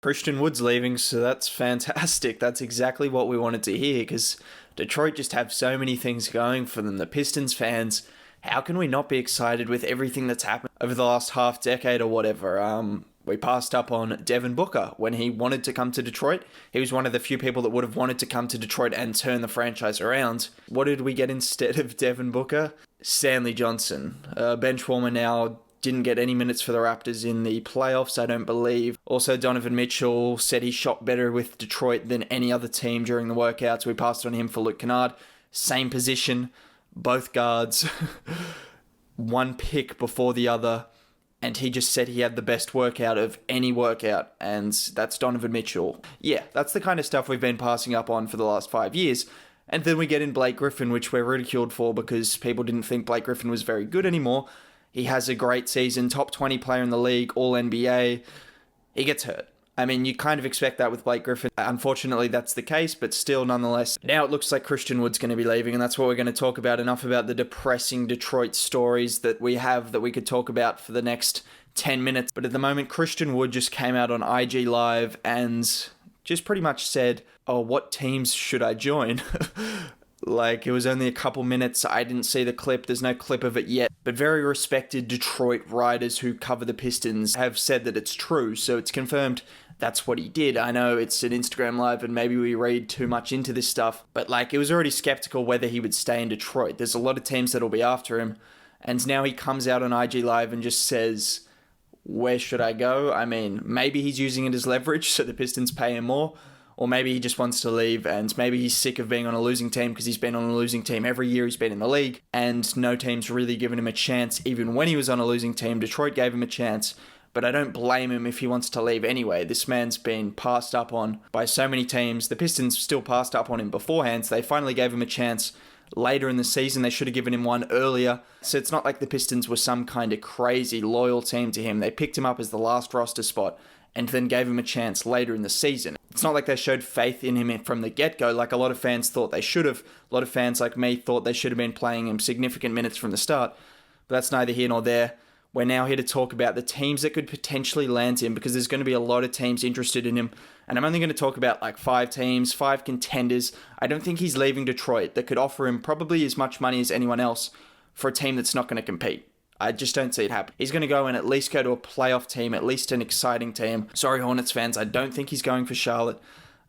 Christian Wood's leaving, so that's fantastic. That's exactly what we wanted to hear because Detroit just have so many things going for them. The Pistons fans, how can we not be excited with everything that's happened over the last half decade or whatever? We passed up on Devin Booker when he wanted to come to Detroit. He was one of the few people that would have wanted to come to Detroit and turn the franchise around. What did we get instead of Devin Booker? Stanley Johnson, bench warmer now. Didn't get any minutes for the Raptors in the playoffs, I don't believe. Also, Donovan Mitchell said he shot better with Detroit than any other team during the workouts. We passed on him for Luke Kennard. Same position, both guards, one pick before the other. And he just said he had the best workout of any workout, and that's Donovan Mitchell. Yeah, that's the kind of stuff we've been passing up on for the last 5 years. And then we get in Blake Griffin, which we're ridiculed for because people didn't think Blake Griffin was very good anymore. He has a great season, top 20 player in the league, all NBA. He gets hurt. I mean, you kind of expect that with Blake Griffin. Unfortunately, that's the case, but still, nonetheless, now it looks like Christian Wood's going to be leaving, and that's what we're going to talk about. Enough about the depressing Detroit stories that we have that we could talk about for the next 10 minutes. But at the moment, Christian Wood just came out on IG Live and just pretty much said, oh, what teams should I join? Like, it was only a couple minutes. I didn't see the clip. There's no clip of it yet. But very respected Detroit writers who cover the Pistons have said that it's true. So it's confirmed that's what he did. I know it's an Instagram Live and maybe we read too much into this stuff. But, like, it was already skeptical whether he would stay in Detroit. There's a lot of teams that'll be after him. And now he comes out on IG Live and just says, where should I go? I mean, maybe he's using it as leverage so the Pistons pay him more. Or maybe he just wants to leave and maybe he's sick of being on a losing team because he's been on a losing team every year he's been in the league and no team's really given him a chance. Even when he was on a losing team, Detroit gave him a chance. But I don't blame him if he wants to leave anyway. This man's been passed up on by so many teams. The Pistons still passed up on him beforehand, so they finally gave him a chance later in the season. They should have given him one earlier. So it's not like the Pistons were some kind of crazy loyal team to him. They picked him up as the last roster spot and then gave him a chance later in the season. It's not like they showed faith in him from the get-go, like a lot of fans thought they should have. A lot of fans like me thought they should have been playing him significant minutes from the start. But that's neither here nor there. We're now here to talk about the teams that could potentially land him because there's going to be a lot of teams interested in him. And I'm only going to talk about like 5 teams, 5 contenders. I don't think he's leaving Detroit that could offer him probably as much money as anyone else for a team that's not going to compete. I just don't see it happen. He's going to go and at least go to a playoff team, at least an exciting team. Sorry, Hornets fans, I don't think he's going for Charlotte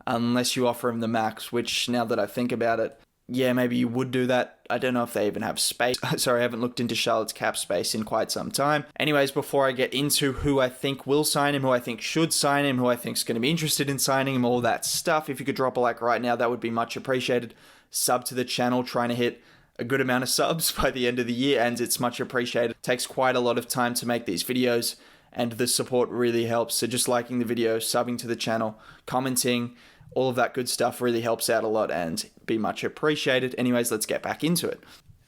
unless you offer him the max, which now that I think about it, yeah, maybe you would do that. I don't know if they even have space. Sorry, I haven't looked into Charlotte's cap space in quite some time. Anyways, before I get into who I think will sign him, who I think should sign him, who I think is going to be interested in signing him, all that stuff, if you could drop a like right now, that would be much appreciated. Sub to the channel, trying to hit a good amount of subs by the end of the year, and it's much appreciated. It takes quite a lot of time to make these videos, and the support really helps. So just liking the video, subbing to the channel, commenting, all of that good stuff really helps out a lot and be much appreciated. Anyways, let's get back into it.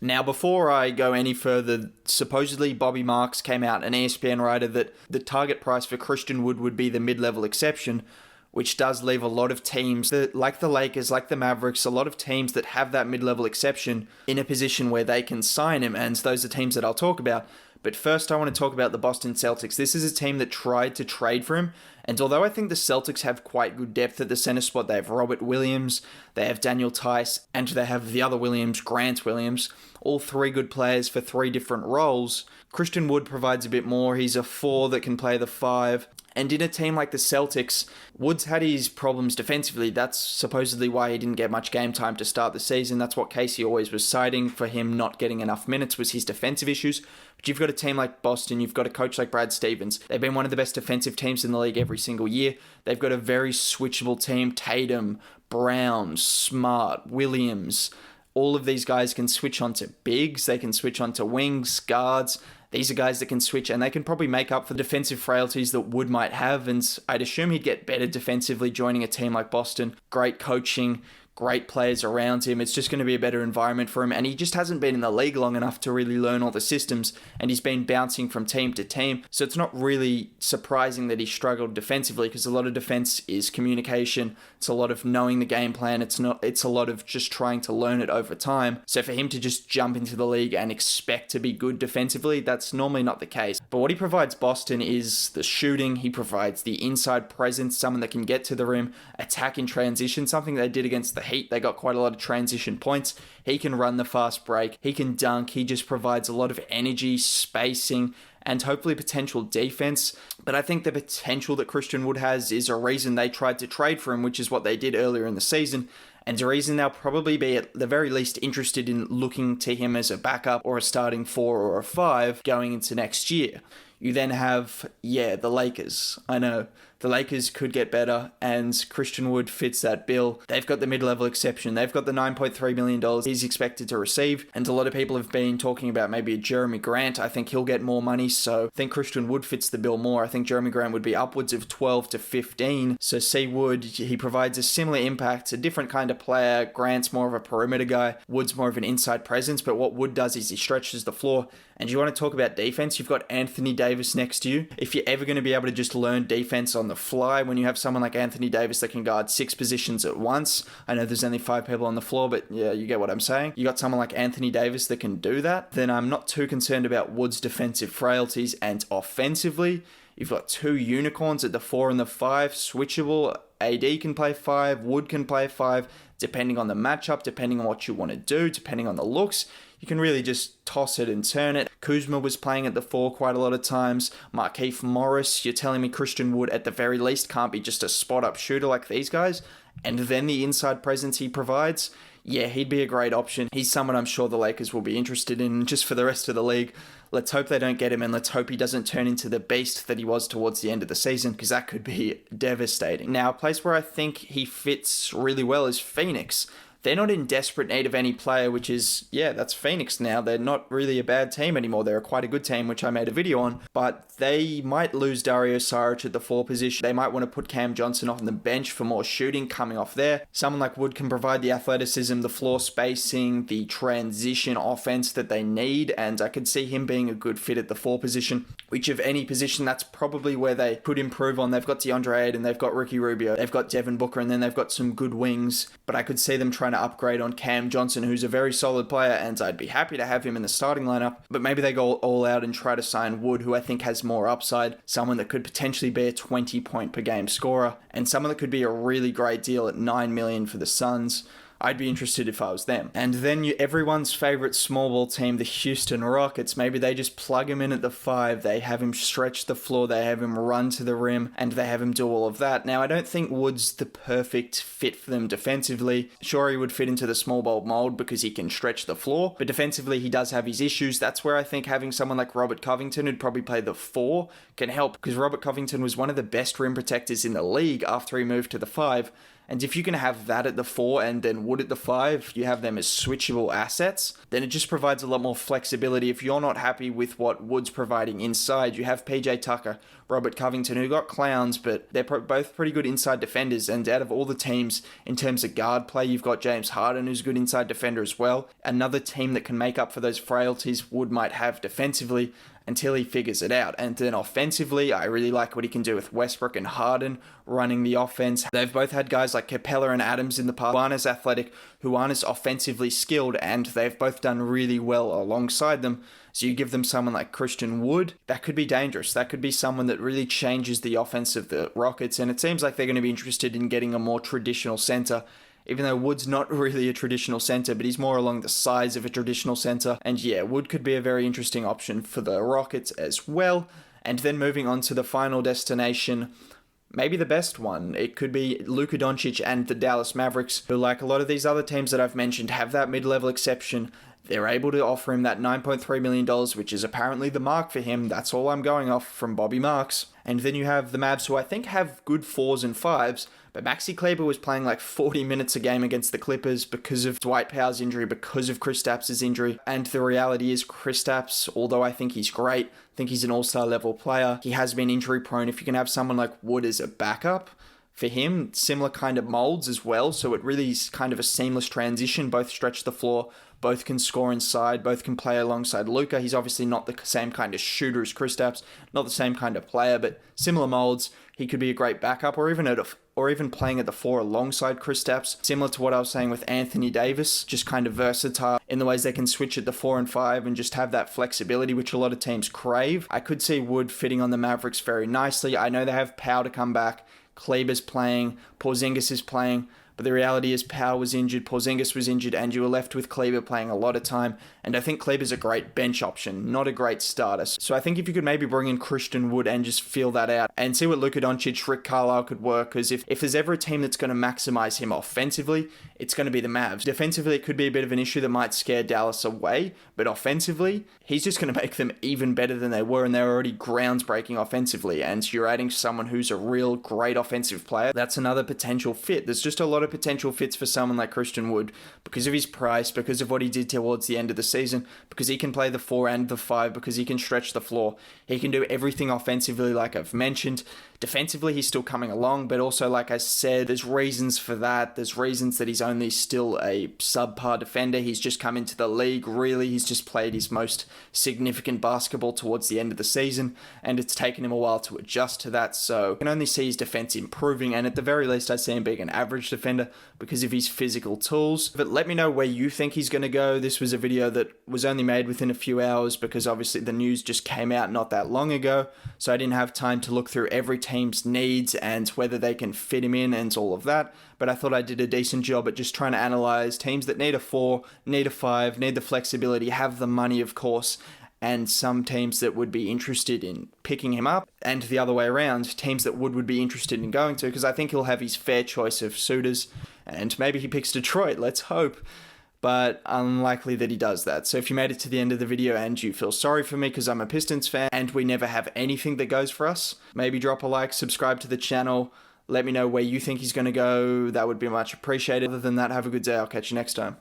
Now, before I go any further, supposedly Bobby Marks came out, an ESPN writer, that the target price for Christian Wood would be the mid-level exception, which does leave a lot of teams, that, like the Lakers, like the Mavericks, a lot of teams that have that mid-level exception in a position where they can sign him, and those are teams that I'll talk about. But first, I want to talk about the Boston Celtics. This is a team that tried to trade for him, and although I think the Celtics have quite good depth at the center spot, they have Robert Williams, they have Daniel Tice, and they have the other Williams, Grant Williams, all 3 good players for 3 different roles. Christian Wood provides a bit more. He's a 4 that can play the 5. And in a team like the Celtics, Woods had his problems defensively. That's supposedly why he didn't get much game time to start the season. That's what Casey always was citing for him not getting enough minutes, was his defensive issues. But you've got a team like Boston, you've got a coach like Brad Stevens. They've been one of the best defensive teams in the league every single year. They've got a very switchable team. Tatum, Brown, Smart, Williams. All of these guys can switch onto bigs. They can switch onto wings, guards. These are guys that can switch, and they can probably make up for the defensive frailties that Wood might have, and I'd assume he'd get better defensively joining a team like Boston. Great coaching, great players around him. It's just going to be a better environment for him. And he just hasn't been in the league long enough to really learn all the systems. And he's been bouncing from team to team. So it's not really surprising that he struggled defensively, because a lot of defense is communication. It's a lot of knowing the game plan. It's a lot of just trying to learn it over time. So for him to just jump into the league and expect to be good defensively, that's normally not the case. But what he provides Boston is the shooting. He provides the inside presence, someone that can get to the rim, attack in transition, something they did against the Heat. They got quite a lot of transition points. He can run the fast break. He can dunk. He just provides a lot of energy, spacing, and hopefully potential defense. But I think the potential that Christian Wood has is a reason they tried to trade for him, which is what they did earlier in the season. And the reason they'll probably be at the very least interested in looking to him as a backup or a starting 4 or a 5 going into next year. You then have, the Lakers. I know, the Lakers could get better, and Christian Wood fits that bill. They've got the mid-level exception. They've got the $9.3 million he's expected to receive, and a lot of people have been talking about maybe a Jeremy Grant. I think he'll get more money, so I think Christian Wood fits the bill more. I think Jeremy Grant would be upwards of 12 to 15. So C. Wood, he provides a similar impact, a different kind of player. Grant's more of a perimeter guy. Wood's more of an inside presence, but what Wood does is he stretches the floor. And you want to talk about defense, you've got Anthony Davis next to you. If you're ever going to be able to just learn defense on the fly, when you have someone like Anthony Davis that can guard 6 positions at once, I know there's only 5 people on the floor, but yeah, you get what I'm saying. You got someone like Anthony Davis that can do that, then I'm not too concerned about Wood's defensive frailties. And offensively, you've got 2 unicorns at the 4 and the 5, switchable. AD can play 5, Wood can play 5, depending on the matchup, depending on what you want to do, depending on the looks. You can really just toss it and turn it. Kuzma was playing at the 4 quite a lot of times. Markieff Morris, you're telling me Christian Wood at the very least can't be just a spot-up shooter like these guys? And then the inside presence he provides? Yeah, he'd be a great option. He's someone I'm sure the Lakers will be interested in. Just for the rest of the league, let's hope they don't get him, and let's hope he doesn't turn into the beast that he was towards the end of the season, because that could be devastating. Now, a place where I think he fits really well is Phoenix. They're not in desperate need of any player, which is, that's Phoenix now. They're not really a bad team anymore. They're quite a good team, which I made a video on. But they might lose Dario Saric at the 4 position. They might want to put Cam Johnson off on the bench for more shooting coming off there. Someone like Wood can provide the athleticism, the floor spacing, the transition offense that they need. And I could see him being a good fit at the 4 position, which of any position, that's probably where they could improve on. They've got DeAndre Ayton, they've got Ricky Rubio, they've got Devin Booker, and then they've got some good wings. But I could see them trying to upgrade on Cam Johnson, who's a very solid player, and I'd be happy to have him in the starting lineup. But maybe they go all out and try to sign Wood, who I think has more upside, someone that could potentially be a 20-point per game scorer, and someone that could be a really great deal at $9 million for the Suns. I'd be interested if I was them. And then everyone's favorite small ball team, the Houston Rockets, maybe they just plug him in at the 5, they have him stretch the floor, they have him run to the rim, and they have him do all of that. Now, I don't think Wood's the perfect fit for them defensively. Sure, he would fit into the small ball mold because he can stretch the floor, but defensively he does have his issues. That's where I think having someone like Robert Covington, who'd probably play the 4, can help, because Robert Covington was one of the best rim protectors in the league after he moved to the 5. And if you can have that at the 4 and then Wood at the 5, you have them as switchable assets, then it just provides a lot more flexibility. If you're not happy with what Wood's providing inside, you have PJ Tucker, Robert Covington, who got clowns, but they're both pretty good inside defenders. And out of all the teams, in terms of guard play, you've got James Harden, who's a good inside defender as well. Another team that can make up for those frailties Wood might have defensively until he figures it out. And then offensively, I really like what he can do with Westbrook and Harden running the offense. They've both had guys like Capella and Adams in the past who aren't as athletic, who aren't as offensively skilled, and they've both done really well alongside them. So you give them someone like Christian Wood, that could be dangerous. That could be someone that really changes the offense of the Rockets, and it seems like they're going to be interested in getting a more traditional center, even though Wood's not really a traditional center, but he's more along the size of a traditional center. And Wood could be a very interesting option for the Rockets as well. And then moving on to the final destination, maybe the best one. It could be Luka Doncic and the Dallas Mavericks, who, like a lot of these other teams that I've mentioned, have that mid-level exception. They're able to offer him that $9.3 million, which is apparently the mark for him. That's all I'm going off from Bobby Marks. And then you have the Mavs, who I think have good 4s and 5s, but Maxi Kleber was playing like 40 minutes a game against the Clippers because of Dwight Powell's injury, because of Kristaps' injury. And the reality is Kristaps, although I think he's great, I think he's an all-star level player, he has been injury prone. If you can have someone like Wood as a backup, for him, similar kind of molds as well. So it really is kind of a seamless transition. Both stretch the floor, both can score inside, both can play alongside Luka. He's obviously not the same kind of shooter as Kristaps, not the same kind of player, but similar molds. He could be a great backup, or even playing at the 4 alongside Kristaps. Similar to what I was saying with Anthony Davis, just kind of versatile in the ways they can switch at the 4 and 5 and just have that flexibility, which a lot of teams crave. I could see Wood fitting on the Mavericks very nicely. I know they have Powell to come back. Kleber's playing, Porzingis is playing, but the reality is Powell was injured, Porzingis was injured, and you were left with Kleber playing a lot of time. And I think Kleber's a great bench option, not a great starter. So I think if you could maybe bring in Christian Wood and just feel that out and see what Luka Doncic, Rick Carlisle could work, because if there's ever a team that's going to maximize him offensively, it's going to be the Mavs. Defensively, it could be a bit of an issue that might scare Dallas away, but offensively, he's just going to make them even better than they were, and they're already groundsbreaking offensively. And you're adding someone who's a real great offensive player. That's another potential fit. There's just a lot of potential fits for someone like Christian Wood because of his price, because of what he did towards the end of the season, because he can play the 4 and the 5, because he can stretch the floor. He can do everything offensively, like I've mentioned. Defensively, he's still coming along, but also, like I said, there's reasons for that. There's reasons that he's only still a subpar defender. He's just come into the league, really. He's just played his most significant basketball towards the end of the season, and it's taken him a while to adjust to that. So I can only see his defense improving, and at the very least, I see him being an average defender because of his physical tools. But let me know where you think he's going to go. This was a video that was only made within a few hours because obviously the news just came out not that long ago, so I didn't have time to look through every team's needs and whether they can fit him in and all of that. But I thought I did a decent job at just trying to analyze teams that need a 4, need a 5, need the flexibility, have the money, of course, and some teams that would be interested in picking him up, and the other way around, teams that would be interested in going to, because I think he'll have his fair choice of suitors, and maybe he picks Detroit, let's hope, but unlikely that he does that. So if you made it to the end of the video and you feel sorry for me because I'm a Pistons fan and we never have anything that goes for us, maybe drop a like, subscribe to the channel, let me know where you think he's going to go. That would be much appreciated. Other than that, have a good day. I'll catch you next time.